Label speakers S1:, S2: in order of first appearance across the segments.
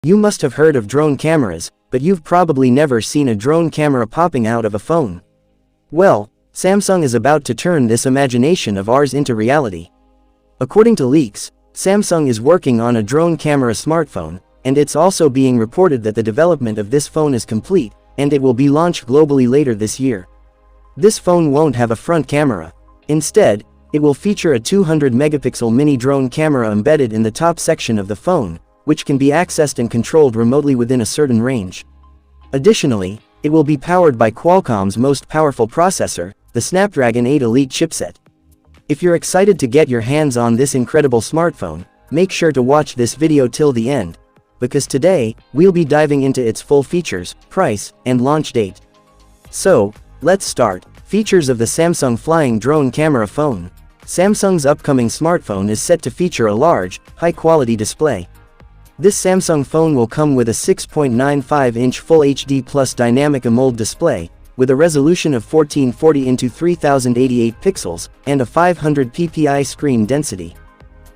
S1: You must have heard of drone cameras, but you've probably never seen a drone camera popping out of a phone. Well, Samsung is about to turn this imagination of ours into reality. According to leaks, Samsung is working on a drone camera smartphone, and it's also being reported that the development of this phone is complete, and it will be launched globally later this year. This phone won't have a front camera. Instead, it will feature a 200-megapixel mini drone camera embedded in the top section of the phone, which can be accessed and controlled remotely within a certain range. Additionally, it will be powered by Qualcomm's most powerful processor, the Snapdragon 8 Elite chipset. If you're excited to get your hands on this incredible smartphone, make sure to watch this video till the end, because today, we'll be diving into its full features, price, and launch date. So, let's start. Features of the Samsung Flying Drone Camera Phone. Samsung's upcoming smartphone is set to feature a large, high-quality display. This Samsung phone will come with a 6.95-inch Full HD Plus Dynamic AMOLED display, with a resolution of 1440 x 3088 pixels, and a 500 ppi screen density.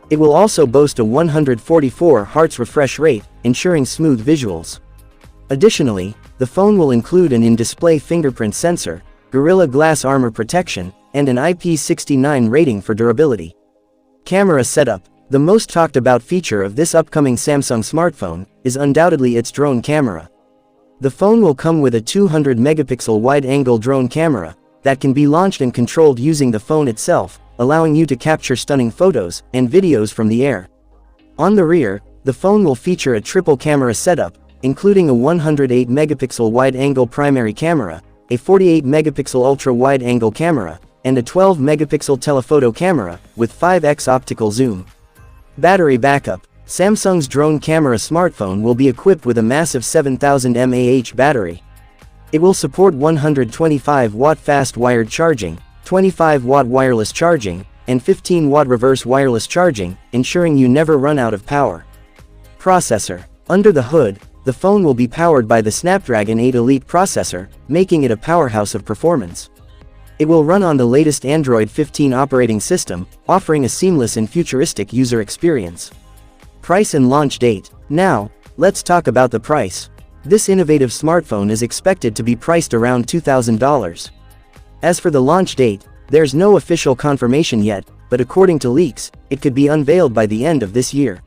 S1: It will also boast a 144 Hz refresh rate, ensuring smooth visuals. Additionally, the phone will include an in-display fingerprint sensor, Gorilla Glass armor protection, and an IP69 rating for durability. Camera setup. The most talked about feature of this upcoming Samsung smartphone is undoubtedly its drone camera. The phone will come with a 200-megapixel wide-angle drone camera that can be launched and controlled using the phone itself, allowing you to capture stunning photos and videos from the air. On the rear, the phone will feature a triple camera setup, including a 108-megapixel wide-angle primary camera, a 48-megapixel ultra-wide-angle camera, and a 12-megapixel telephoto camera with 5x optical zoom. Battery backup. Samsung's drone camera smartphone will be equipped with a massive 7000 mAh battery. It will support 125-watt fast wired charging, 25-watt wireless charging, and 15-watt reverse wireless charging, ensuring you never run out of power. Processor. Under the hood, the phone will be powered by the Snapdragon 8 Elite processor, making it a powerhouse of performance. It will run on the latest Android 15 operating system, offering a seamless and futuristic user experience. Price and launch date. Now, let's talk about the price. This innovative smartphone is expected to be priced around $2,000. As for the launch date, there's no official confirmation yet, but according to leaks, it could be unveiled by the end of this year.